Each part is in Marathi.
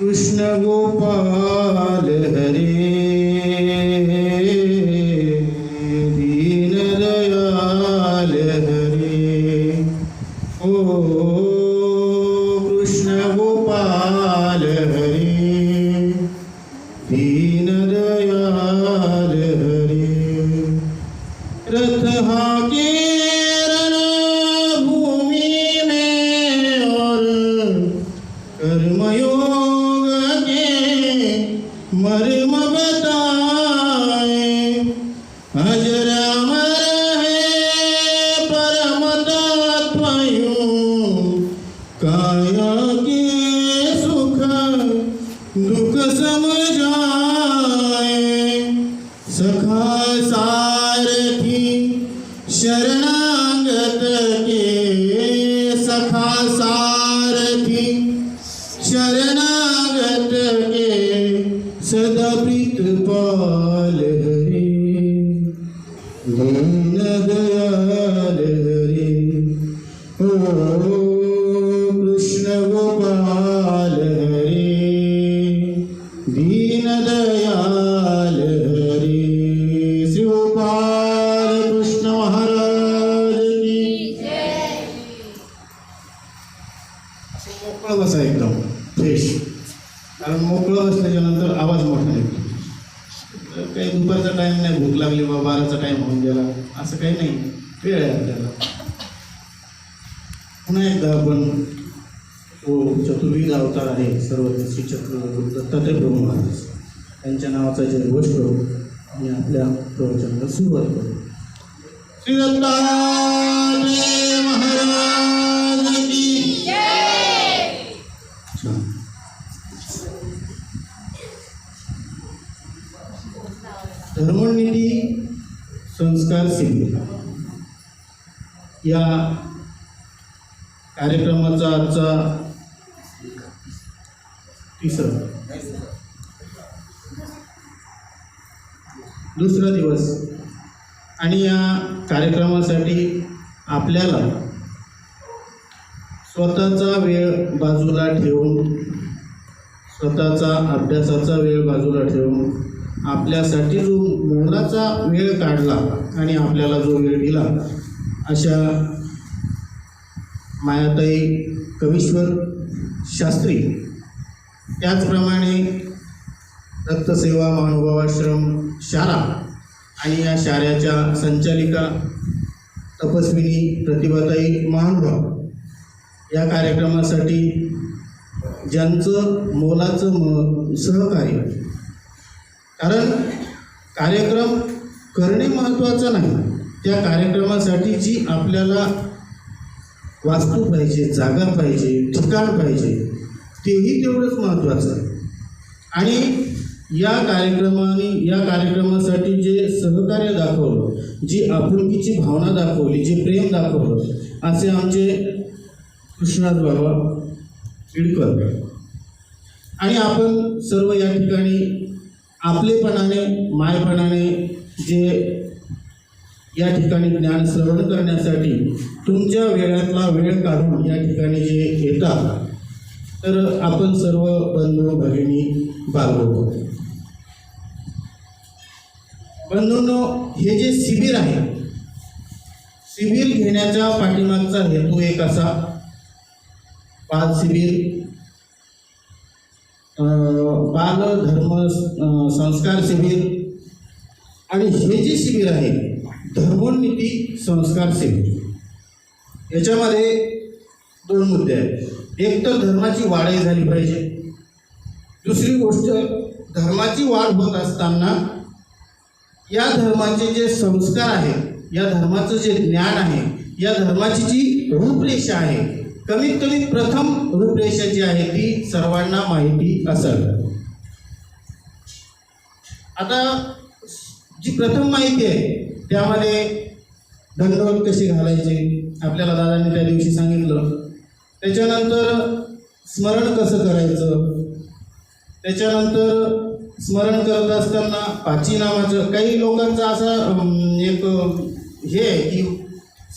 कृष्ण गोपाल हरे दीन दयाल हरे। ओ कृष्ण गोपाल हरे दीन दयाल हरे। रथ हाके रणभूमि में और कर्मयोग के मर्म बताए। अजर अमर है परम तत्व यूं काया के सुख दुख समझाए। सखा सारथी शरणागत के सखा सारथी शरणागत के सदा प्रीतपाल हरे दीन दयाल हरे। ओ कृष्ण गोपाल हरे दीन दयाल हरे। श्री गोपाल कृष्ण महाराज की जय। असं मोकळं बसा एकदम फ्रेश, कारण मोकळं बसल्याच्या नंतर आवाज मोठा येतो. काही दुपारचा टाइम नाही, भूक लागली बा 12चा टाइम होऊन गेला असं काही नाही, वेळ आहे आपल्याला. पुन्हा एकदा आपण चतुर्विध अवतार आहे सर्वज्ञ श्री दत्तात्रय प्रभू महाराज यांच्या नावाचा जयघोष करू आणि आपल्या प्रवचनाला सुरुवात करू. श्री दत्तात्रय महाराज की जय. धर्मनीती संस्कार शिबिर या कार्यक्रमाचा आजचा दुसरा दिवस आणि या कार्यक्रमासाठी आपल्याला स्वतःचा वेळ बाजूला ठेवून, स्वतःचा अभ्यासाचा वेळ बाजूला ठेवून आपल्यासाठी जो मोलाचा वेळ काढला आणि आपल्याला जो वेळ दिला अशा मायाताई कवीश्वर शास्त्री, त्याचप्रमाणे दत्तसेवा महानुभावाश्रम शाळा आणि या शाळेच्या संचालिका तपस्विनी प्रतिभाताई महानुभाव या कार्यक्रमासाठी ज्यांचं मोलाचं सहकार्य. कारण कार्यक्रम करणे महत्त्वाचं नाही, त्या कार्यक्रमासाठी जी आपल्याला वास्तू पाहिजे, जागा पाहिजे, ठिकाण पाहिजे, तेही तेवढंच महत्त्वाचं आहे. आणि या कार्यक्रमासाठी जे सहकार्य दाखवलं, जी आपुलकीची भावना दाखवली, जे प्रेम दाखवलं, असे आमचे कृष्णात बाबा इडकर. आणि आपण सर्व या ठिकाणी आपलेपणाने, मायपणाने जे या ठिकाणी ज्ञान श्रवण करण्यासाठी तुमच्या वेळातला वेळ काढून या ठिकाणी जे येतात, तर आपण सर्व बंधू भगिनी बाळगतो. बंधूंनो, हे जे शिबिर आहे, शिबिर घेण्याच्या पाठीमागचा हेतू एक असा, बाल शिबिर, बाल धर्म संस्कार शिबिर, आणि हे जे शिबिर आहे धर्मोन्नती संस्कार शिबिर, याच्यामध्ये दोन मुद्दे आहेत. एक तर धर्माची वाढही झाली पाहिजे, दुसरी गोष्ट धर्माची वाढ होत असताना या धर्माचे जे संस्कार आहेत, या धर्माचं जे ज्ञान आहे, या धर्माची जी रूपरेषा आहे, कमीत कमी प्रथम रूपरेषा जी आहे ती सर्वांना माहिती असावी. आता जी प्रथम माहिती आहे त्यामध्ये दंडवत कसे घालायचे आपल्याला दादांनी त्या दिवशी सांगितलं. त्याच्यानंतर स्मरण कसं करायचं, त्याच्यानंतर स्मरण करत असताना पाची नामाचं, काही लोकांचा असा एक हे आहे की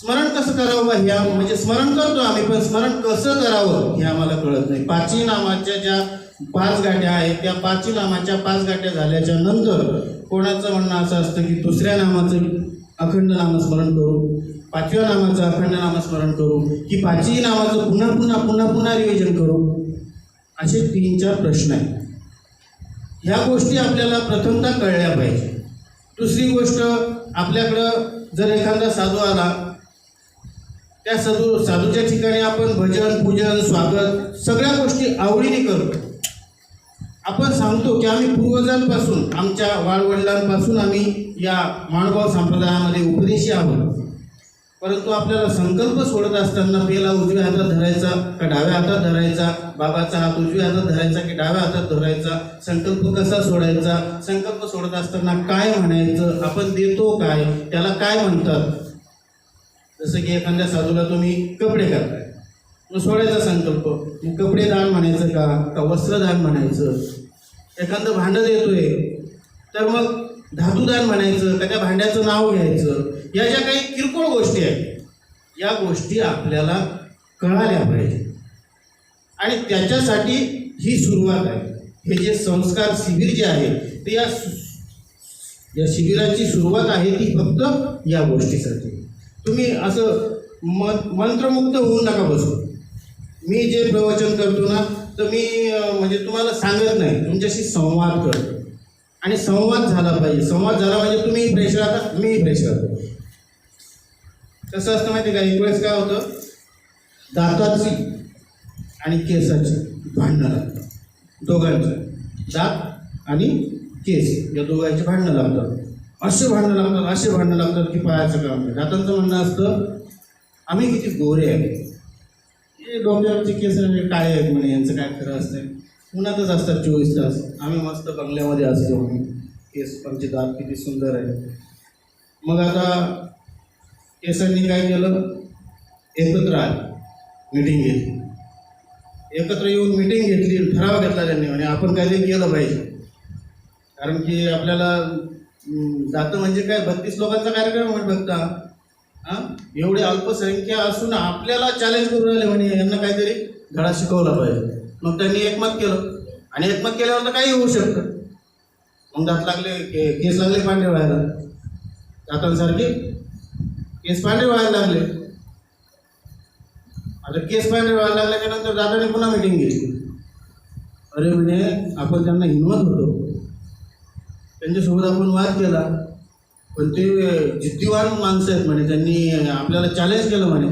स्मरण कसं करावं बा ह्या म्हणजे स्मरण करतो आम्ही, पण स्मरण कसं करावं हे आम्हाला कळत नाही. पाची नामाच्या ज्या 5 गाठ्या आहेत त्या पाची नामाच्या 5 गाठ्या झाल्याच्या नंतर कोणाचं म्हणणं असं असतं की दुसऱ्या नामाचं अखंड नामस्मरण करू, 5व्या नामाचं अखंड नामस्मरण करू, की 5ही नामाचं पुन्हा पुन्हा पुन्हा पुन्हा रिव्हिजन करू. असे 3-4 प्रश्न आहेत. ह्या गोष्टी आपल्याला प्रथमतः कळल्या पाहिजे. दुसरी गोष्ट, आपल्याकडं जर एखादा साधू आला, त्या साधूच्या ठिकाणी आपण भजन पूजन स्वागत सगळ्या गोष्टी आवडीने करतो. आपण सांगतो की आम्ही पूर्वजांपासून आमच्या वाडवडिलांपासून आम्ही या माणभाव संप्रदायामध्ये उपदेशी आहोत. परंतु आपल्याला संकल्प सोडत असताना पेला उजव्या हातात धरायचा का डाव्या हातात धरायचा, बाबाचा हात उजव्या हातात धरायचा की डाव्या हातात धरायचा, संकल्प कसा सोडायचा, संकल्प सोडत असताना काय म्हणायचं, आपण देतो काय, त्याला काय म्हणतात. जसं की एखाद्या साधूला तुम्ही कपडे करताय, मग सोडायचा संकल्प, मग कपडे दान म्हणायचं का वस्त्रदान म्हणायचं. एखादं भांडं देतोय तर मग धातुदान म्हणायचं का त्या भांड्याचं नाव घ्यायचं. या ज्या काही किरकोळ गोष्टी आहेत या गोष्टी आपल्याला कळाल्या पाहिजे आणि त्याच्यासाठी ही सुरुवात आहे. हे जे संस्कार शिबिर जे आहे ते या शिबिराची सुरुवात आहे ती फक्त या गोष्टीसाठी. तुम्ही असं मंत्रमुक्त होऊन नका बसू. मी जे प्रवचन करतो ना तर मी म्हणजे तुम्हाला सांगत नाही, तुमच्याशी संवाद करतो आणि संवाद झाला पाहिजे. संवाद झाला म्हणजे तुम्ही फ्रेश राहता, मी फ्रेश राहतो. कसं असतं माहिती का, एक वेळेस काय होतं, दाताची आणि केसाची भांडणं लागतात. दोघांचं दात आणि केस या दोघांची भांडणं लागतात. असे भांडणं लागतात की पायाचं काम नाही. दातांचं म्हणणं असतं आम्ही किती गोरे आहेत, हे डोक्यावरचे केस काळे आहेत म्हणे, यांचं काय खरं असतं, उन्हातच असतात 24 तास, आम्ही मस्त बंगल्यामध्ये असतो म्हणे, केस आमचे दात किती सुंदर आहे. मग आता केसांनी काय केलं, एकत्र आले, मीटिंग घेतली. एकत्र येऊन मीटिंग घेतली, ठराव घेतला त्यांनी म्हणे आपण काहीतरी केलं पाहिजे. कारण की आपल्याला दातं म्हणजे काय 32 लोकांचा कार्यक्रम म्हणे बघता, हां एवढी अल्पसंख्या असून आपल्याला चॅलेंज करून राहिले म्हणे, यांना काहीतरी धडा शिकवला पाहिजे. मग त्यांनी एकमत केलं आणि एकमत केल्यावर तर काही होऊ शकतं. मग दात लागले, केस लागले पांढरे व्हायला, दातांसारखे केस पांढरे व्हायला लागले. आता केस पांढरे व्हायला लागल्याच्या नंतर दादाने पुन्हा मीटिंग घेतली. अरे म्हणजे आपण त्यांना हिंमत होतो, त्यांच्यासोबत आपण वाद केला, पण ते जिद्दीवान माणसं आहेत म्हणे, त्यांनी आपल्याला चॅलेंज केलं म्हणे,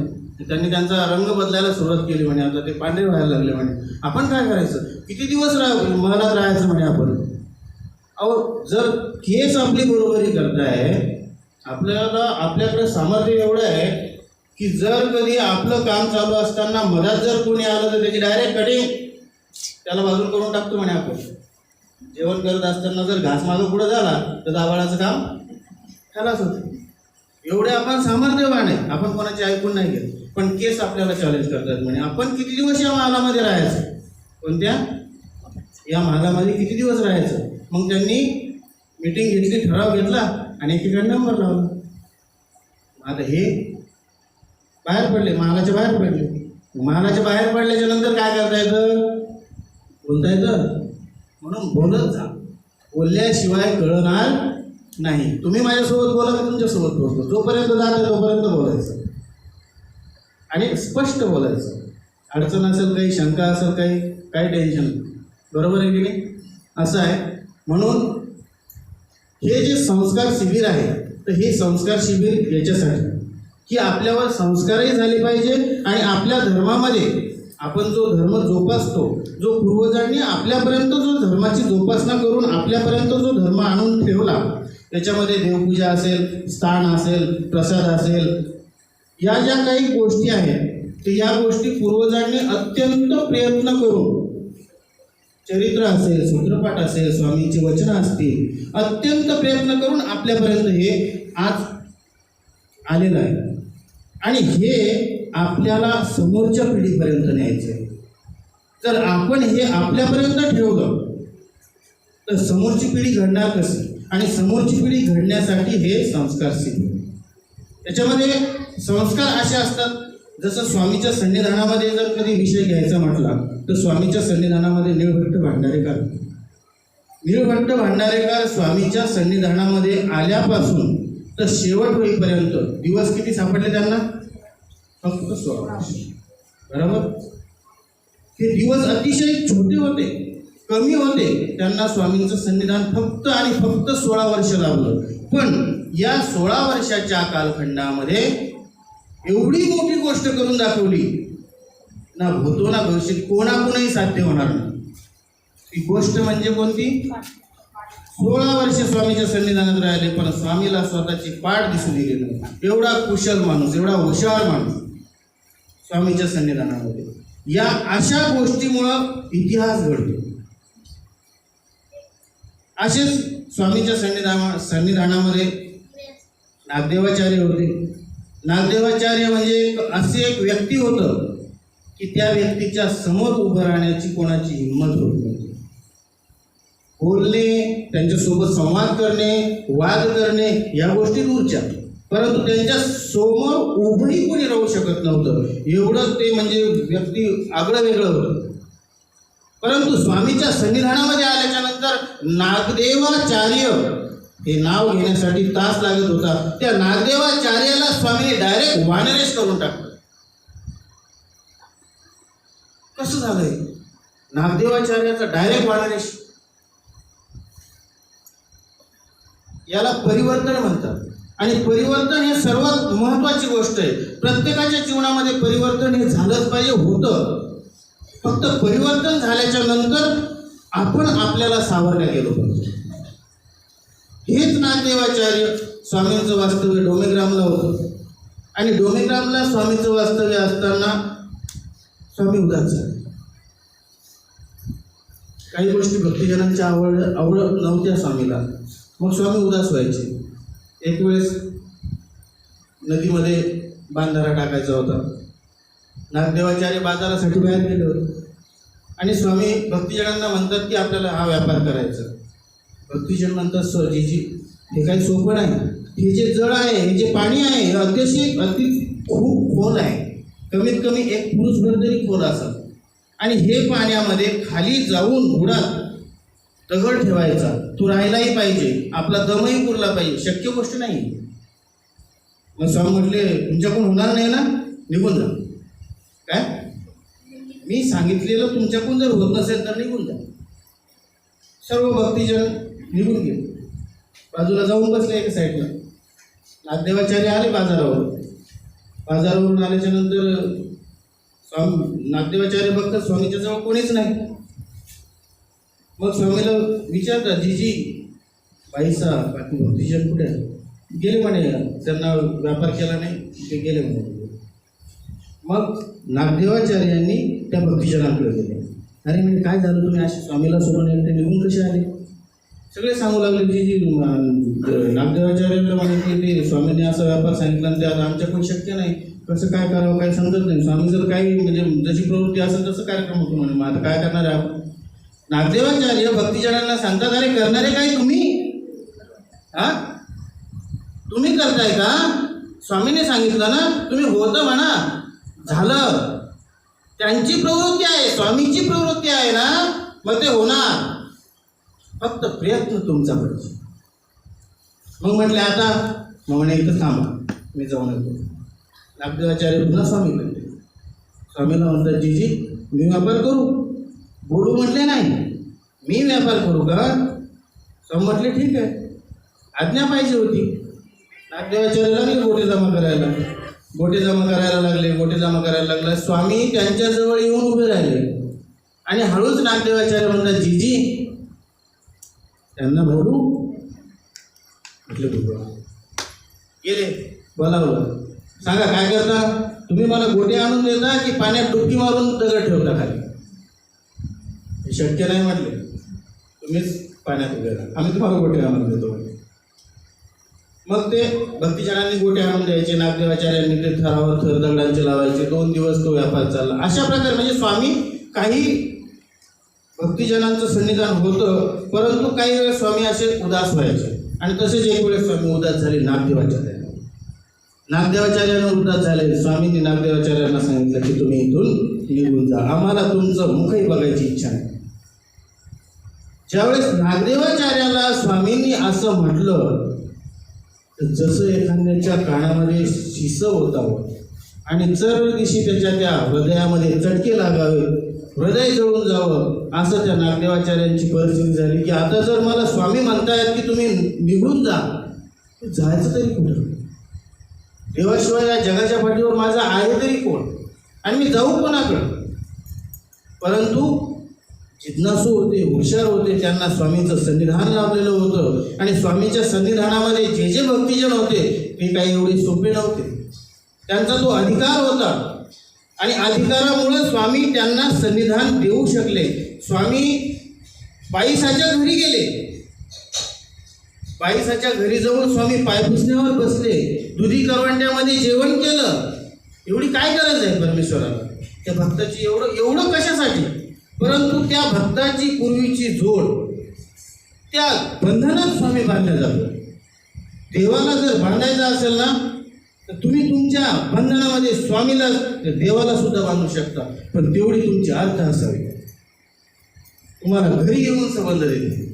त्यांनी त्यांचा रंग बदलायला सुरुवात केली म्हणे, आता ते पांढरे व्हायला लागले म्हणे. आपण काय करायचं, किती दिवस महलात राहायचं म्हणे आपण. अहो जर केस आपली बरोबरी करताय, आपल्याकडे सामर्थ्य एवढं आहे की जर कधी आपलं काम चालू असताना मधात जर कोणी आलं तर त्याची डायरेक्ट कटिंग, त्याला बाजूला करून टाकतो म्हणे. आपण जेवण करत असताना जर घास मागं पुढं झाला तर दाबाळाचं काम त्यालाच होतं. एवढे आपण सामर्थ्यवान आहे, आपण कोणाचे ऐकून नाही घेत. पण केस आपल्याला चॅलेंज करतात म्हणे, आपण किती दिवस या महालामध्ये राहायचं, कोणत्या या महालामध्ये किती दिवस राहायचं. मग त्यांनी मीटिंग घेतली, ठराव घेतला आणि एकीकडे नंबर लावला. आता हे बाहेर पडले, महालाच्या बाहेर पडले. महालाच्या बाहेर पडल्याच्या नंतर काय करता येतं, बोलता येतं. म्हणून बोलत जा, बोलल्याशिवाय कळणार नाही. तुम्ही माझ्यासोबत बोला, मी तुमच्यासोबत बोलतो. जोपर्यंत जातं तोपर्यंत बोलायचं आणि स्पष्ट बोलायचं. अडचण असेल, काही शंका असेल, काही टेन्शन, बरोबर आहे की नाही, असं आहे. म्हणून हे जे संस्कार शिबिर आहे तर हे संस्कार शिबिर याच्यासाठी की आपल्यावर संस्कारही झाले पाहिजे आणि आपल्या धर्मामध्ये आपण जो धर्म जोपासतो, जो पूर्वजांनी आपल्यापर्यंत जो धर्माची जोपासना करून आपल्यापर्यंत जो धर्म आणून ठेवला, त्याच्यामध्ये देवपूजा असेल, स्थान असेल, प्रसाद असेल, या ज्या काही गोष्टी आहेत तर या गोष्टी पूर्वजांनी अत्यंत प्रयत्न करून, चरित्र असेल, सूत्रपाठ असेल, स्वामींची वचनं असतील, अत्यंत प्रयत्न करून आपल्यापर्यंत हे आज आलेलं आहे. आणि हे आपल्याला समोरच्या पिढीपर्यंत न्यायचं आहे. जर आपण हे आपल्यापर्यंत ठेवलं तर समोरची पिढी घडणार कशी, आणि समोरची पिढी घडण्यासाठी हे संस्कार शिबिर. त्याच्यामध्ये संस्कार असे असतात, जसं स्वामीच्या सन्निधानामध्ये जर कधी विषय घ्यायचा म्हटला तर स्वामीच्या सन्निधानामध्ये निळभट्ट भांडारेकर, निळभट्ट भांडारेकर स्वामीच्या सन्निधानामध्ये आल्यापासून तर शेवट होईपर्यंत दिवस किती सापडले त्यांना? फक्त 16 वर्ष. बरोबर. हे दिवस अतिशय छोटे होते, कमी होते. त्यांना स्वामींचं सन्निधान फक्त आणि फक्त 16 वर्ष लाभलं. पण या 16 वर्षाच्या कालखंडामध्ये एवढी मोठी गोष्ट करून दाखवली ना, भूतो ना भविष्य कोणाकोणही साध्य होणार नाही. ती गोष्ट म्हणजे कोणती? 16 वर्ष स्वामीच्या सन्निधानात राहिले पण स्वामीला स्वतःची पाठ दिसून दिली नाही. एवढा कुशल माणूस, एवढा हुशार माणूस स्वामीच्या सन्निधानामध्ये. या अशा गोष्टीमुळं इतिहास घडतो. असेच स्वामीच्या सन्निधानामध्ये नागदेवाचार्य होते. नागदेवाचार्य म्हणजे असे एक व्यक्ती होतं की त्या व्यक्तीच्या समोर उभं राहण्याची कोणाची हिंमत होत नव्हती. बोलणे, त्यांच्यासोबत संवाद करणे, वाद करणे या गोष्टी दूरच्या, परंतु त्यांच्या समोर उभंही कोणी राहू शकत नव्हतं. एवढं ते म्हणजे व्यक्ती आगळं वेगळं होतं. परंतु स्वामीच्या सन्निधानामध्ये आल्याच्या नंतर नागदेवाचार्य हे नाव घेण्यासाठी तास लागत होता. त्या नागदेवाचार्याला स्वामीने डायरेक्ट वानरेश करून टाकलं. कसं झालंय? नागदेवाचार्याचा डायरेक्ट वानरेश. याला परिवर्तन म्हणतात. आणि परिवर्तन हे सर्वात महत्त्वाची गोष्ट आहे. प्रत्येकाच्या जीवनामध्ये परिवर्तन हे झालंच पाहिजे, होतं. फक्त परिवर्तन झाल्याच्या नंतर आपण आपल्याला सावरल्या गेलो पाहिजे. हेच नागदेवाचार्य स्वामींचं वास्तव्य डोमेग्रामला होतं. आणि डोमेग्रामला स्वामींचं वास्तव्य असताना स्वामी उदास झाले. काही गोष्टी भक्तिजनांच्या आवडत नव्हत्या स्वामीला, मग स्वामी उदास व्हायचे. एक वेळेस नदीमध्ये बांधारा टाकायचा होता. नागदेवाचार्य बाजारासाठी बाहेर गेले होते आणि स्वामी भक्तिजनांना म्हणतात की आपल्याला हा व्यापार करायचा. भक्तिजन म्हणतात जीजी हे काही सोपं नाही. हे जे जळ आहे, हे जे पाणी आहे, हे अति खूप खोल आहे. कमीत कमी एक पुरुषभर तरी खोल असेल. आणि हे पाण्यामध्ये खाली जाऊन बुडात दगड ठेवायचा, तो राहायलाही पाहिजे, आपला दमही पुरला पाहिजे. शक्य गोष्ट नाही. मग स्वामी म्हटले तुमच्याकडून होणार नाही ना, निघून जा. काय? मी सांगितलेलं तुमच्याकडून जर होत नसेल तर निघून जा. सर्व भक्तिजन निघून गेले. बाजूला जाऊन बसले एका साईडला. नागदेवाचार्य आले बाजारावर. बाजारावरून आल्याच्या नंतर नागदेवाचार्य बघतात स्वामीच्या जवळ कोणीच नाही. मग स्वामीला विचारतात जीजी बाईसा बाकी भक्तिजन कुठे आहे? गेले म्हणे, त्यांना व्यापार केला नाही, ते गेले म्हणे. मग नागदेवाचार्यांनी त्या भक्तिजनाकडे गेले. अरे म्हणजे काय झालं, तुम्ही असे स्वामीला सोडून एकटे निघून कसे आले? सगळे सांगू लागले जीजी नागदेवाचार्याला म्हणे की ते स्वामींनी असा व्यापार सांगितला आणि ते आता आमच्याकडून शक्य नाही, कसं काय करावं काही समजत नाही. स्वामी जर काही म्हणजे जशी प्रवृत्ती असेल तसं कार्यक्रम होतो म्हणे. मग आता काय करणार आहे आपण? नागदेवाचार्य भक्तिजनांना सांगतात अरे करणारे काय तुम्ही? तुम्ही करताय का? स्वामीने सांगितलं ना, तुम्ही होतं म्हणा, झालं. त्यांची प्रवृत्ती आहे, स्वामीची प्रवृत्ती आहे ना, मग ते होणार. फक्त प्रयत्न तुमचा पाहिजे. मग म्हटले आता, मग म्हणे इथं थांबा, मी जाऊन येतो. नागदेवाचार्य पुन्हा स्वामी म्हणते. स्वामीला म्हणतात जीजी मी व्यापार करू? बोलू म्हटले नाही, मी व्यापार करू का? स्वामी म्हटले ठीक आहे, आज्ञा पाहिजे होती. नागदेवाचार्य लागले गोटे जमा करायला. गोटे जमा करायला लागला. स्वामी त्यांच्याजवळ येऊन उभे राहिले आणि हळूच नागदेवाचार्य म्हणतात जीजी त्यांना बोलू? म्हटले बोलू. गेले, बोलावलं. सांगा काय करता तुम्ही? मला गोटे आणून देता की पाण्यात डुबकी मारून दगड ठेवता खाली? हे शक्य नाही म्हटले. तुम्हीच पाण्यात उभे राहा, आम्ही तुम्हाला गोटे आणून देतो. मग ते भक्तिजनांनी गोटे आणून द्यायचे. नागदेवाचार्यांनी ते थरावर थर दगडांचे लावायचे. 2 दिवस तो व्यापार चालला. अशा प्रकारे म्हणजे स्वामी काही भक्तिजनांचं सन्निधान होतं, परंतु काही वेळेस स्वामी असे उदास व्हायचे. आणि तसेच एक वेळेस स्वामी उदास झाले नागदेवाचार्यांना. नागदेवाचार्यांना वृद्धात झाले. स्वामींनी नागदेवाचार्यांना सांगितलं की तुम्ही इथून निघून जा, आम्हाला तुमचं मुखही बघायची इच्छा नाही. ज्यावेळेस नागदेवाचार्याला स्वामींनी असं म्हटलं तर जसं एखाद्याच्या कानामध्ये शिसं होतावं आणि चर दिवशी त्याच्या त्या हृदयामध्ये चटके लागावे, हृदय जळून जावं, असं त्या नागदेवाचार्यांची परिस्थिती झाली की आता जर मला स्वामी म्हणतायत की तुम्ही निघून जा, जायचं तरी कुठं? देवाशिवाय या जगाच्या पाठीवर माझा आहे तरी कोण आणि मी जाऊ कोणाकडं? परंतु जिज्ञासू होते, हुशार होते, त्यांना स्वामींचं सन्निधान लाभलेलं होतं आणि स्वामींच्या सन्निधानामध्ये जे जे भक्तिजन होते ते काही एवढे सोपे नव्हते. त्यांचा तो अधिकार होता आणि अधिकारामुळे स्वामी त्यांना सन्निधान देऊ शकले. स्वामी बाईसाच्या घरी गेले, बाईसाच्या घरी जाऊन स्वामी पायपुसण्यावर बसले, दुधी करवंट्यामध्ये जेवण केलं. एवढी काय गरज आहे परमेश्वराला त्या भक्ताची? एवढं कशासाठी? परंतु त्या भक्ताची पूर्वीची जोड त्या बंधनात स्वामी बांधल्या जातो. देवाला जर बांधायचं असेल ना तर तुम्ही तुमच्या बंधनामध्ये स्वामीला, देवाला सुद्धा बांधू शकता, पण तेवढी तुमची अर्थ असावी. तुम्हाला घरी येऊन संबंध देते.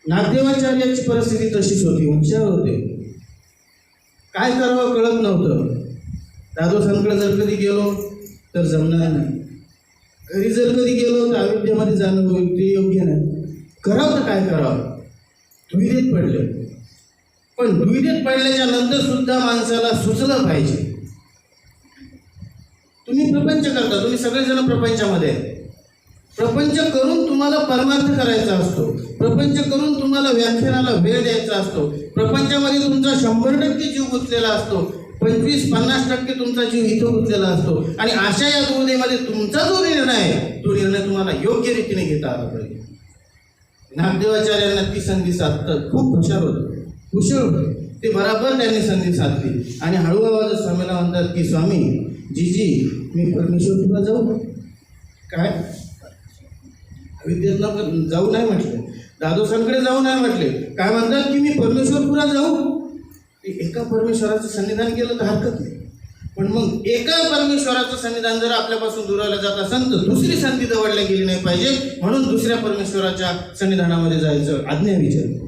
नागदेवाचार्याची परिस्थिती तशीच होती, हुशार होते, काय करावं कळत नव्हतं. दादोसांकडे जर कधी गेलो तर जमणार नाही, घरी जर कधी गेलो तर अयोध्येमध्ये जाणं होईल, ते योग्य नाही. करावं तर काय करावं? दुविधेत पडले. पण दुविधेत पडल्याच्या नंतर सुद्धा माणसाला सुचलं पाहिजे. तुम्ही प्रपंच करता, तुम्ही सगळेजण प्रपंचामध्ये, प्रपंच करून तुम्हाला परमार्थ करायचा असतो, प्रपंच करून तुम्हाला व्याख्यानाला वेळ द्यायचा असतो, प्रपंचामध्ये तुमचा 100% जीव गुंतलेला असतो, 25-50% तुमचा जीव इथं गुंतलेला असतो आणि अशा या दुविधेमध्ये तुमचा जो निर्णय आहे तो निर्णय तुम्हाला योग्य रीतीने घेता आला पाहिजे. नागदेवाचार्यांना ती संधी साधतात. खूप हुशार होते, कुशल होते ते, बराबर त्यांनी संधी साधली आणि हळू आवाजात स्वामीला म्हणतात की स्वामी जी मी परमेश्वरला जाऊ काय? अविद्येतनं जाऊ नाही म्हटले, दादोसांकडे जाऊ नाही म्हटले, काय म्हणतात की मी परमेश्वरपुरा जाऊ. एका परमेश्वराचं सन्निधान केलं तर हरकत नाही, पण मग एका परमेश्वराचं सन्निधान जर आपल्यापासून दुरावलं जात असेल तर दुसरी संधी दवडल्या गेली नाही पाहिजे, म्हणून दुसऱ्या परमेश्वराच्या सन्निधानामध्ये जायचं, आज्ञा विचार.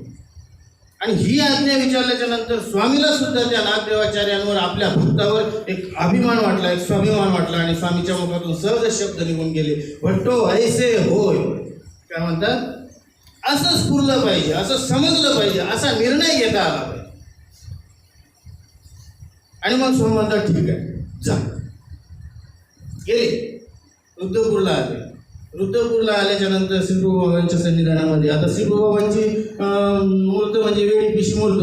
आणि ही आज्ञा विचारल्याच्या नंतर स्वामीला सुद्धा त्या नागदेवाचार्यांवर, आपल्या भक्तावर एक अभिमान वाटला, एक स्वाभिमान वाटला आणि स्वामीच्या मुखातून सहज शब्द निघून गेले, भट्टो ऐसे होय. काय म्हणतात? असं स्फुरलं पाहिजे, असं समजलं पाहिजे, असा निर्णय घेता आला पाहिजे. आणि मग स्वामी म्हणतात ठीक आहे जा. गेले, रुद्रपूरला आले. रुद्रपूरला आल्याच्या नंतर श्रीप्रभूबाबांच्या सन्निधानामध्ये, आता श्रीप्रभूबाबांची मूर्त म्हणजे वेळी पिशी मूर्त,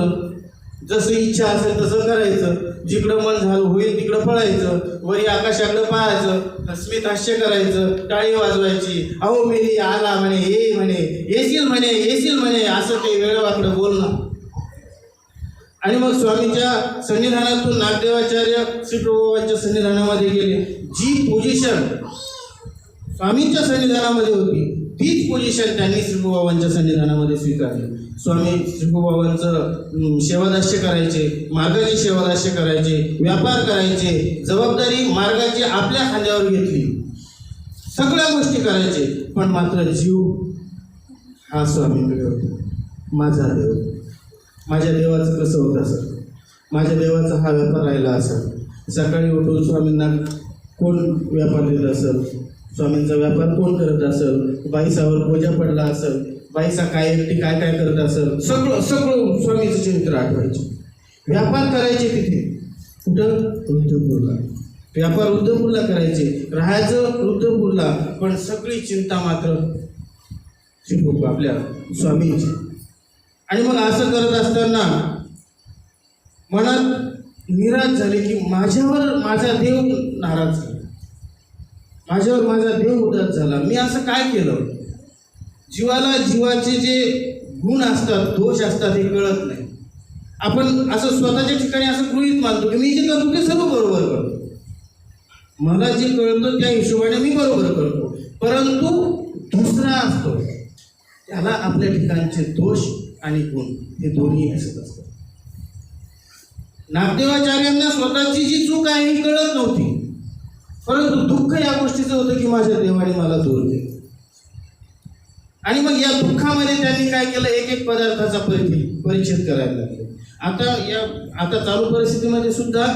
जसं इच्छा असेल तसं करायचं, जिकडं मन झालं होईल तिकडं पळायचं, वरी आकाशाकडं पाहायचं, स्मित हास्य करायचं, टाळी वाजवायची, अहो मेली आला म्हणे, ये म्हणे, येशील म्हणे, येशील म्हणे, असं काही वेळवाकडं बोलणं. आणि मग स्वामीच्या सन्निधानातून नागदेवाचार्य श्रीप्रभूबाबांच्या सन्निधानामध्ये गेले. जी पोझिशन स्वामींच्या सन्निधानामध्ये होती तीच पोझिशन त्यांनी श्रीप्रभूबाबांच्या सन्निधानामध्ये स्वीकारली. स्वामी श्रीप्रभूबाबांचं सेवादास्य करायचे, मार्गाची सेवादास्य करायचे, व्यापार करायचे, जबाबदारी मार्गाची आपल्या खांद्यावर घेतली, सगळ्या गोष्टी करायचे, पण मात्र जीव हा स्वामींकडे होता. माझा देव, माझ्या देवाचं कसं होतं असेल, माझ्या देवाचा हा व्यापार राहिला असेल, सकाळी उठून स्वामींना कोण व्यापार देत असेल, स्वामींचा व्यापार कोण करत असेल, बाईसावर बोजा पडला असेल, बाईसा काय एकटी काय काय करत असेल, सगळं स्वामीचं चरित्र आठवायचे. व्यापार करायचे तिथे, कुठं? रुद्रपूरला. व्यापार रुद्रपूरला करायचे, राहायचं रुद्रपूरला, पण सगळी चिंता मात्र श्रीप्रभू आपल्या स्वामींची. आणि मग असं करत असताना मनात निराश झाले की माझ्यावर माझा देव नाराज झाला, माझ्यावर माझा देव उदास झाला, मी असं काय केलं? जीवाला जीवाचे जे गुण असतात, दोष असतात हे कळत नाही. आपण असं स्वतःच्या ठिकाणी असं गृहीत मानतो की मी जे करतो ते सर्व बरोबर करतो, मला जे कळतं त्या हिशोबाने मी बरोबर करतो, परंतु दुसरा असतो त्याला आपल्या ठिकाणचे दोष आणि गुण हे दोन्ही दिसत असतात. नागदेवाचार्यांना स्वतःची जी चूक आहे ही कळत नव्हती, परंतु दुःख या गोष्टीचं होतं की माझ्या देवाने मला दूर केलं. आणि मग या दुःखामध्ये त्यांनी काय केलं, एक एक पदार्थाचा परिच्छेद करायला लागले. आता चालू परिस्थितीमध्ये सुद्धा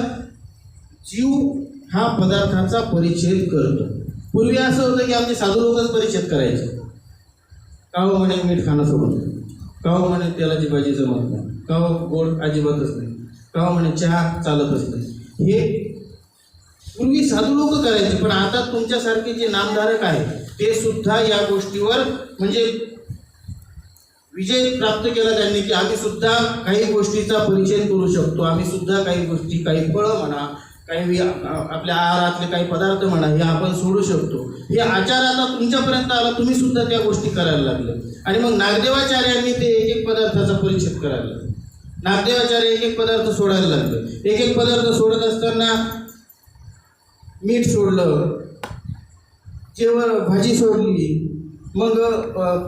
जीव हा पदार्थाचा परिच्छेद करतो. पूर्वी असं होतं की आमचे साधू लोकच परिच्छेद करायचे. काव म्हणे मीठ खाणं सोडून, काव म्हणे तेलाची भाजी जमत नाही, काव गोड अजिबातच नाही, काव म्हणे चहा चालतच नाही. हे पूर्वी साधू लोक करायचे. पण आता तुमच्यासारखे जे नामधारक आहेत ते सुद्धा या गोष्टीवर म्हणजे विजय प्राप्त केला त्यांनी, की आम्ही सुद्धा काही गोष्टीचा परिचय करू शकतो. आम्ही सुद्धा काही गोष्टी, काही फळं म्हणा, काही आपल्या आहारातले काही पदार्थ म्हणा, हे आपण सोडू शकतो. हे आचार आता तुमच्यापर्यंत आला, तुम्ही सुद्धा त्या गोष्टी करायला लागले. आणि मग नागदेवाचार्यांनी ते एक एक पदार्थाचा परिच्छेद करायला लागले. नागदेवाचार्य एक एक पदार्थ सोडायला लागले. एक एक पदार्थ सोडत असताना मीठ सोडलं, जेवण भाजी सोडली, मग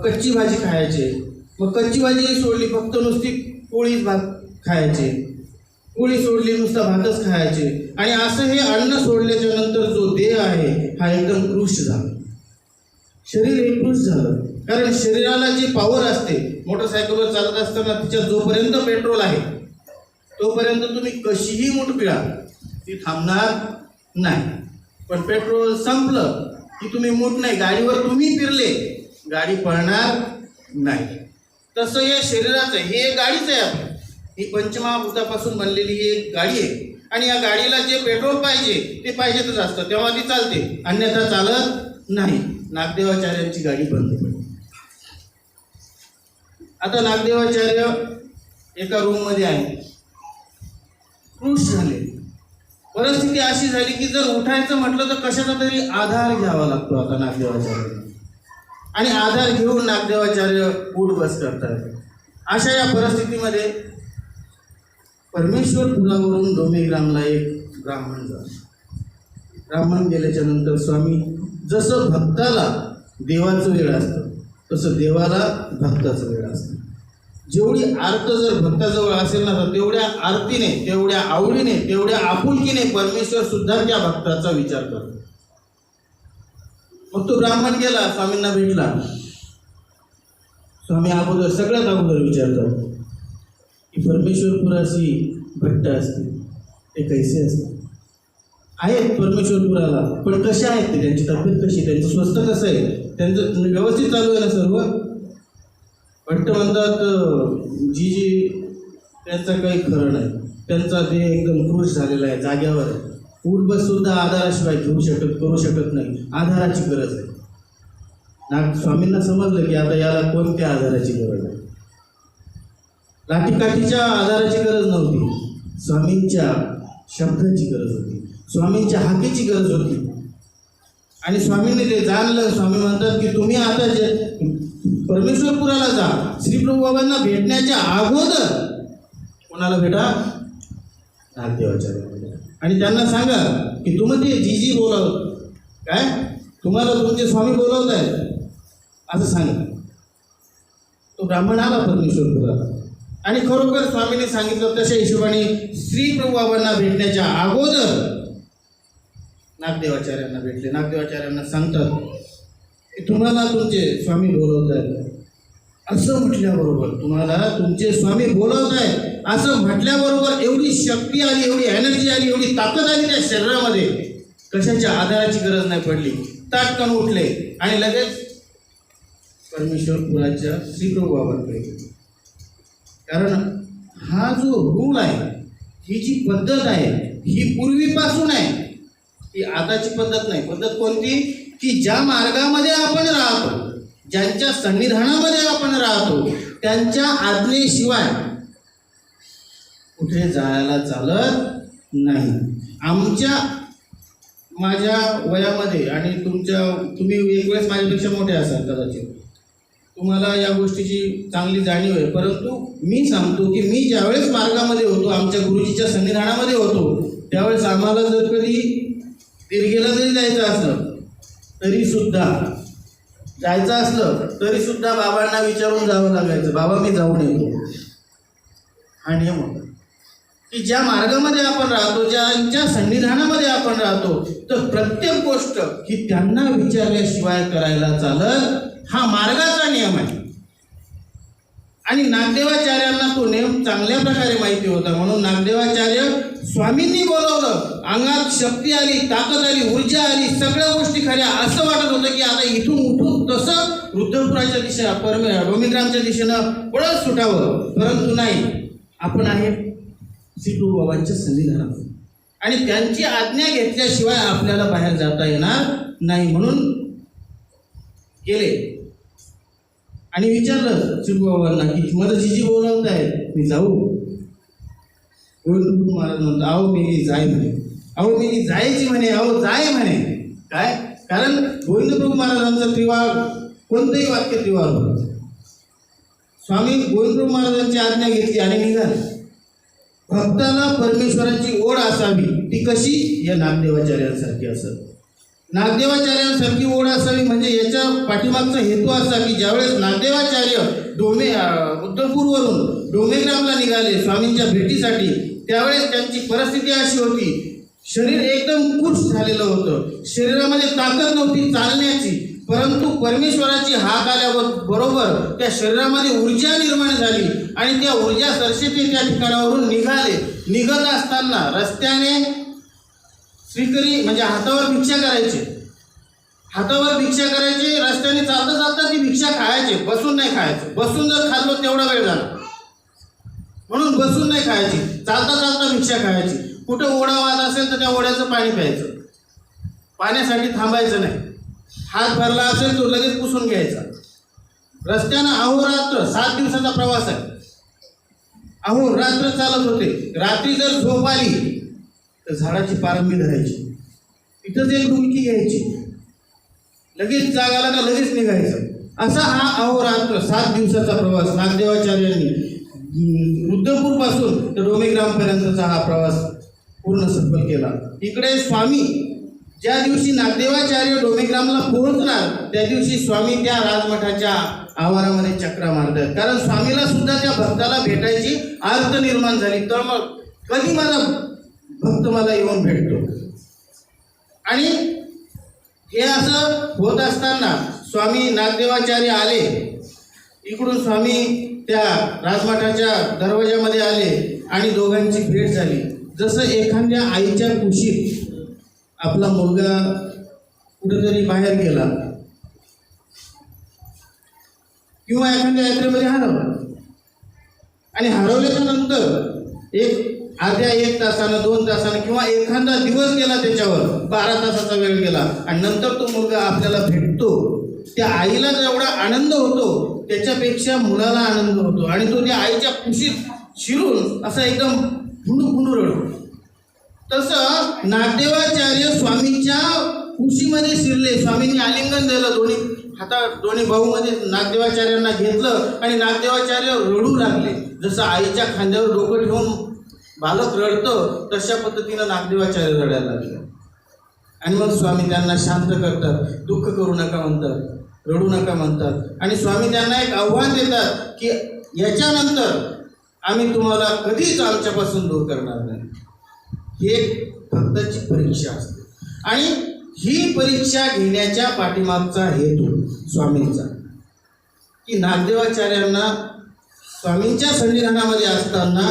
कच्ची भाजी खायचे, मग कच्ची भाजी सोडली, फक्त नुसती पोळीच भात खायचे, पोळी सोडली नुसता भातच खायचे. आणि असं हे अन्न सोडल्याच्या नंतर जो देह आहे हा एकदम कृश झाला. शरीर हे कृश झालं. कारण शरीराला जी पॉवर असते, मोटरसायकलवर चालत असताना तिच्यात जोपर्यंत पेट्रोल आहे तोपर्यंत तुम्ही कशीही मूठ पिळा ती थांबणार नाही. पण पेट्रोल संपलं की तुम्ही मूठ नाही, गाडीवर तुम्ही फिरले, गाडी पळणार नाही. तसं हे शरीराचं, हे एक गाडीच आहे आपली. ही पंचमहाभूतापासून बनलेली ही एक गाडी आहे. आणि या गाडीला जे पेट्रोल पाहिजे ते पाहिजेतच असतं, तेव्हा ती चालते, अन्यथा चालत नाही. नागदेवाचार्यांची गाडी बंद पडली. आता नागदेवाचार्य एका रूममध्ये आहे, कृश झाले. परिस्थिती अशी झाली की जर उठायचं म्हटलं तर कशाचा तरी आधार घ्यावा लागतो आता नागदेवाचार्य. आणि आधार घेऊन नागदेवाचार्य उठ बस करतात. अशा या परिस्थितीमध्ये परमेश्वरपुरावरून डोमेग्रामला एक ब्राह्मण झाला. ब्राह्मण गेल्याच्या नंतर स्वामी, जसं भक्ताला देवाचं वेळ असतं तसं देवाला भक्ताचं वेळ असतं. जेवढी आर्त जर भक्ताजवळ असेल ना, तर तेवढ्या आरतीने, तेवढ्या आवडीने, तेवढ्या आपुलकीने परमेश्वर सुद्धा त्या भक्ताचा विचार करतो. मग तो ब्राह्मण गेला, स्वामींना भेटला. स्वामी अगोदर, सगळ्यात अगोदर विचारतात की परमेश्वरपुराची भट्ट असते ते कैसे असते. आहेत परमेश्वरपुराला, पण कसे आहेत ते, त्यांची तब्येत कशी, त्यांचं स्वस्थ कसं आहे, त्यांचं व्यवस्थित चालू आहे ना सर्व. भट्ट म्हणतात जी त्यांचं काही खरं नाही, त्यांचा देह एकदम कृश झालेला आहे, जाग्यावर आहे. उठबस सुद्धा आधाराशिवाय करू शकत नाही, आधाराची गरज आहे. स्वामींना समजलं की आता याला कोणत्या आधाराची गरज आहे. लाठीकाठीच्या आधाराची गरज नव्हती, स्वामींच्या शब्दाची गरज होती, स्वामींच्या हाकेची गरज होती. आणि स्वामींनी ते जाणलं. स्वामी म्हणतात की तुम्ही आता जे परमेश्वरपुराला जा, श्री प्रभू बाबांना भेटण्याच्या अगोदर कोणाला भेटा, नागदेवाचार्य. आणि त्यांना सांगा की तुम्ही ते जी बोलावत काय, तुम्हाला तुमचे स्वामी बोलवत आहेत असं सांगा. तो ब्राह्मण आला परमेश्वरपुराला आणि खरोखर स्वामींनी सांगितलं तशा हिशोबाने श्री प्रभू बाबांना भेटण्याच्या अगोदर नागदेवाचार्यांना भेटले. नागदेवाचार्यांना सांगतात की तुम्हाला तुमचे स्वामी बोलवत आहेत असं म्हटल्याबरोबर, तुम्हाला तुमचे स्वामी बोलवत आहेत असं म्हटल्याबरोबर एवढी शक्ती आली, एवढी एनर्जी आली, एवढी ताकद आली त्या शरीरामध्ये, कशाच्या आधाराची गरज नाही पडली. ताटकन उठले आणि लगेच परमेश्वरपुराच्या श्रीप्रभू बाबांकडे गेले. कारण हा जो रूल आहे, ही जी पद्धत आहे, ही पूर्वीपासून आहे, ही आताची पद्धत नाही. पद्धत कोणती, की ज्या मार्गामध्ये आपण राहतो, ज्यांच्या संविधानामध्ये आपण राहतो, त्यांच्या आज्ञेशिवाय कुठे जायला चालत नाही. माझ्या वयामध्ये आणि तुम्ही एक वेळेस माझ्यापेक्षा मोठे असाल कदाचित, तुम्हाला या गोष्टीची चांगली जाणीव आहे. परंतु मी सांगतो की मी ज्यावेळेस मार्गामध्ये होतो, आमच्या गुरुजीच्या संविधानामध्ये होतो, त्यावेळेस आम्हाला जर कधी दीर्घेला जरी जायचं असलं तरी सुद्धा बाबांना विचारून जावं लागायचं, बाबा मी जाऊन येतो. हा नियम होता. की ज्या मार्गामध्ये आपण राहतो, ज्यांच्या सन्निधानामध्ये आपण राहतो, तर प्रत्येक गोष्ट ही त्यांना विचारल्याशिवाय करायला चालत, हा मार्गाचा नियम आहे. आणि नागदेवाचार्यांना तो नियम चांगल्या प्रकारे माहिती होता. म्हणून नागदेवाचार्य स्वामींनी बोलवलं, अंगात शक्ती आली, ताकद आली, ऊर्जा आली, सगळ्या गोष्टी खऱ्या. असं वाटत होतं की आता इथून उठून तसं रुद्रपुराच्या दिशेला, डोमेग्रामच्या दिशेनं पळत सुटावं. परंतु नाही, आपण आहे श्री बाबांच्या सन्निधानात आणि त्यांची आज्ञा घेतल्याशिवाय आपल्याला बाहेर जाता येणार नाही. म्हणून गेले आणि विचारलं चिरबाबांना की मला जी बोलवत आहे मी जाऊ. गोविंद महाराज म्हणतो, अहो मी जाय म्हणे, अहो मी जायची म्हणे, अहो जाय म्हणे. काय कारण गोविंद प्रभू महाराजांचा त्रिवार, कोणतंही वाक्य त्रिवार होतं. स्वामी गोविंद प्रभू महाराजांची आज्ञा घेतली आणि निघाले. भक्ताला परमेश्वराची ओढ असावी, ती कशी? या नागदेवाचार्यांसारखी असत. नागदेवाचार्यांसारखी ओढ असावी म्हणजे याच्या पाठीमागचा हेतू असा की ज्यावेळेस नागदेवाचार्य उद्धवपूरवरून डोमेग्रामला निघाले स्वामींच्या भेटीसाठी, त्यावेळेस त्यांची परिस्थिती अशी होती, शरीर एकदम कुश झालेलं होतं, शरीरामध्ये ताकद नव्हती चालण्याची. परंतु परमेश्वराची हाक आल्याबरोबर त्या शरीरामध्ये ऊर्जा निर्माण झाली आणि त्या ऊर्जा सरसेते त्या ठिकाणावरून निघाले. निघत असताना रस्त्याने श्रीकरी म्हणजे हातावर भिक्षा करायचे, हातावर भिक्षा करायची, रस्त्याने चालता चालता ती भिक्षा खायचे, बसून नाही खायचं. बसून जर खाल्लो तेवढा वेळ झाला, म्हणून बसून नाही खायची, चालता चालता भिक्षा खायची. कुठं ओढा वाहत असेल तर त्या ओढ्याचं पाणी प्यायचं, पाण्यासाठी थांबायचं नाही. हात भरला असेल तो लगेच पुसून घ्यायचा. रस्त्यानं अहोरात्र 7 दिवसाचा प्रवास आहे, अहोरात्र चालत होते. रात्री जर झोप आली तर झाडाची पारंबी धरायची, तिथंच एक डुबकी घ्यायची, लगेच जाग आला का लगेच निघायचं. असा हा अहोरात्र 7 दिवसाचा प्रवास नागदेवाचार्यांनी रुद्रपूरपासून तर डोमेग्रामपर्यंतचा हा प्रवास पूर्ण सफल केला. इकडे स्वामी ज्या दिवशी नागदेवाचार्य डोमेग्रामला पोहोचणार त्या दिवशी स्वामी त्या राजमठाच्या आवारामध्ये चक्रा मारतात. कारण स्वामीला सुद्धा त्या भक्ताला भेटायची आर्त निर्माण झाली. तर मग कधी माझा भक्त मला येऊन भेटतो. आणि हे असं होत असताना स्वामी नागदेवाचार्य आले. इकडून स्वामी त्या राजमठाच्या दरवाजामध्ये आले आणि दोघांची भेट झाली. जसं एखाद्या आईच्या कुशीत आपला मुलगा कुठेतरी बाहेर गेला किंवा एखाद्या यात्रेमध्ये हरवला आणि हरवल्याच्या नंतर अर्ध्या 1 तासानं 2 तासानं किंवा एखादा दिवस गेला, त्याच्यावर 12 तासाचा वेळ गेला आणि नंतर तो मुलगा आपल्याला भेटतो. त्या आईला जेवढा आनंद होतो त्याच्यापेक्षा मुलाला आनंद होतो आणि तो त्या आईच्या कुशीत शिरून असा एकदम फुंडू रडतो. तसं नागदेवाचार्य स्वामींच्या कुशीमध्ये शिरले. स्वामींनी आलिंगन दिलं, दोन्ही भाऊमध्ये नागदेवाचार्यांना घेतलं आणि नागदेवाचार्य रडू लागले. जसं आईच्या खांद्यावर डोकं ठेवून बालक रडतं तशा पद्धतीनं नागदेवाचार्य रडायला लागले. आणि मग स्वामी त्यांना शांत करतात, दुःख करू नका म्हणतात, रडू नका म्हणतात. आणि स्वामी त्यांना एक आव्हान देतात की याच्यानंतर आम्ही तुम्हाला कधीच आमच्यापासून दूर करणार नाही. ही एक भक्ताची परीक्षा असते आणि ही परीक्षा घेण्याच्या पाठीमागचा हेतू स्वामींचा की नागदेवाचार्यांना स्वामींच्या सन्निधानामध्ये असताना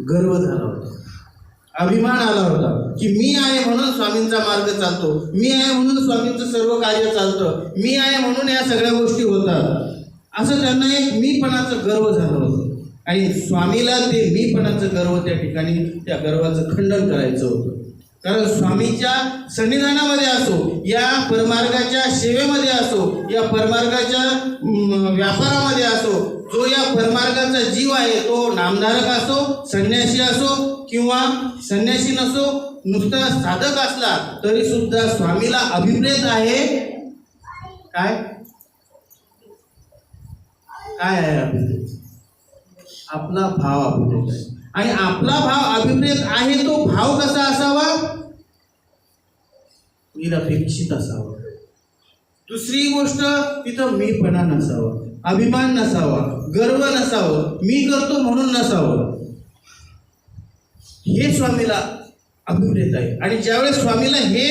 गर्व झाला होता, अभिमान आला होता की मी आहे म्हणून स्वामींचा मार्ग चालतो, मी आहे म्हणून स्वामींचं सर्व कार्य चालतं, मी आहे म्हणून या सगळ्या गोष्टी होतात, असं त्यांना एक मीपणाचं गर्व झालं होतं. आणि स्वामीला ते मीपणाचं गर्व त्या ठिकाणी त्या गर्वाचं खंडन करायचं होतं. कारण स्वामीच्या सन्निधानामध्ये असो, या परमार्गाच्या सेवेमध्ये असो, या परमार्गाच्या व्यापारामध्ये असो, जो या परमार्गाचा जीव आहे तो नामधारक असो, संन्यासी असो किंवा संन्यासी नसो, नुसता साधक असला तरी सुद्धा स्वामीला अभिप्रेत आहे. काय काय आहे अभिप्रेत? आपला भाव अभिप्रेत आहे. आणि आपला भाव अभिप्रेत आहे तो भाव कसा असावा? निरपेक्षित असावा. दुसरी गोष्ट तिथं मीपणा नसावा, अभिमान नसावा, गर्व नसावं, मी करतो म्हणून नसावं. हे स्वामीला अभिप्रेत आहे. आणि ज्यावेळेस स्वामीला हे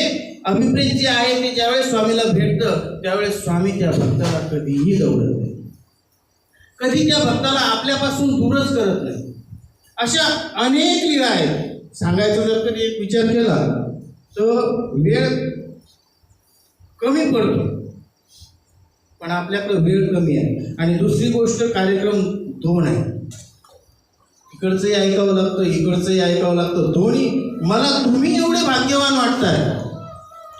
अभिप्रेत जे आहे ते ज्यावेळेस स्वामीला भेटतं त्यावेळेस स्वामी त्या भक्ताला कधीही दौडत नाही, कधी त्या भक्ताला आपल्यापासून दूरच करत नाही. अशा अनेक लीला आहेत. सांगायचं जर कधी एक विचार केला तर वेळ कमी पडतो, पण आपल्याकडे वेळ कमी आहे. आणि दुसरी गोष्ट, कार्यक्रम दोन आहे, इकडचंही ऐकावं लागतं इकडचंही ऐकावं लागतं, दोन्ही. मला तुम्ही एवढे भाग्यवान वाटताय,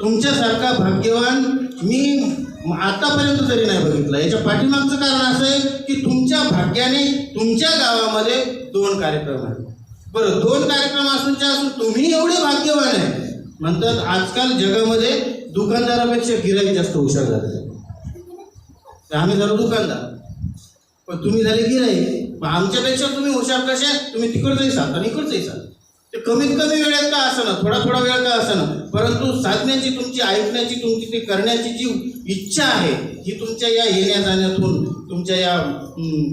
तुमच्यासारखा भाग्यवान मी आतापर्यंत तरी नाही बघितला. याच्या पाठीमागचं कारण असं आहे की तुमच्या भाग्याने तुमच्या गावामध्ये 2 कार्यक्रम आहेत. बरं, 2 कार्यक्रम असून तुम्ही एवढे भाग्यवान आहे. म्हणतात आजकाल जगामध्ये दुकानदारापेक्षा गिराईक जास्त हुशार झाले. आम्ही झालो दुकानदार, पण तुम्ही झाले गिराईक. आमच्यापेक्षा तुम्ही हुशार कशा? तुम्ही तिकडचंही सांगता आणि इकडचंही सांगता. ते कमीत कमी वेळेत का असणं, थोडा वेळ का असणं, परंतु साधण्याची तुमची, ऐकण्याची तुमची, ते करण्याची जी इच्छा आहे ही तुमच्या या येण्या जाण्यातून, तुमच्या या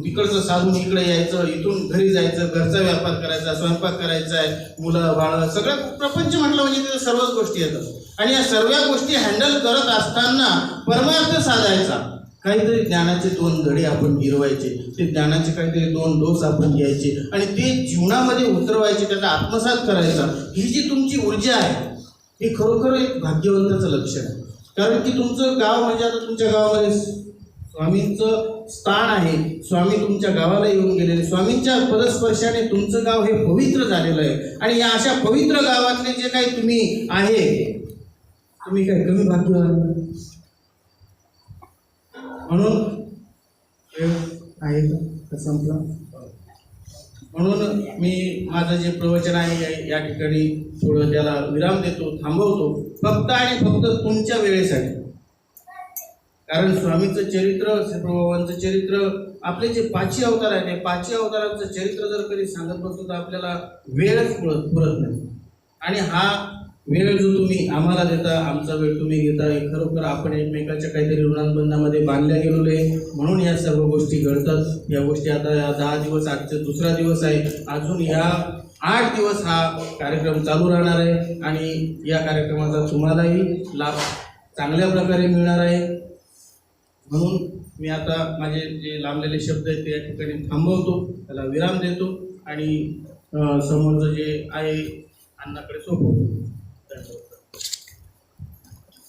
तिकडचं साधून इकडे यायचं, इथून घरी जायचं, घरचा व्यापार करायचा, स्वयंपाक करायचा आहे, मुलं बाळ, सगळं प्रपंच म्हटलं म्हणजे तिथे सर्वच गोष्टी येतात. आणि या सर्व गोष्टी हँडल करत असताना परमार्थ साधायचा, काहीतरी ज्ञानाचे 2 धडे आपण गिरवायचे, ते ज्ञानाचे काहीतरी 2 डोस आपण घ्यायचे आणि ते जीवनामध्ये उतरवायचे, त्याचा आत्मसात करायचा. ही जी तुमची ऊर्जा आहे हे खरोखर एक भाग्यवंताचं लक्षण आहे. कारण की तुमचं गाव म्हणजे आता तुमच्या गावामध्ये स्वामींचं स्थान आहे, स्वामी तुमच्या गावाला येऊन गेलेले, स्वामींच्या पदस्पर्शाने तुमचं गाव हे पवित्र झालेलं आहे. आणि या अशा पवित्र गावातले जे काही तुम्ही आहे, तुम्ही काय कमी भाग्यवान? म्हणून आहे का संपला? म्हणून मी माझं जे प्रवचन आहे या ठिकाणी थोडं त्याला विराम देतो, थांबवतो, फक्त आणि फक्त तुमच्या वेळेसाठी. कारण स्वामीचं चरित्र, श्रीप्रभूंचं चरित्र, आपले जे 5 अवतार आहेत, ते 5 अवतारांचं चरित्र जर कधी सांगत बसतो तर आपल्याला वेळच पुरत नाही. आणि हा वेळ जो तुम्ही आम्हाला देता, आमचा वेळ तुम्ही घेता, हे खरोखर आपण एकमेकाच्या काहीतरी ऋणानुबंधामध्ये बांधल्या गेलेलो आहे. म्हणून या सर्व गोष्टी घडतात. या गोष्टी आता या 10 दिवस, आजचा 2रा दिवस आहे, अजून या 8 दिवस हा कार्यक्रम चालू राहणार आहे. आणि या कार्यक्रमाचा तुम्हालाही लाभ चांगल्या प्रकारे मिळणार आहे. म्हणून मी आता माझे जे लांबलेले शब्द आहेत ते या ठिकाणी थांबवतो, त्याला विराम देतो आणि समोरचं जे आहे अण्णाकडे सोपवतो.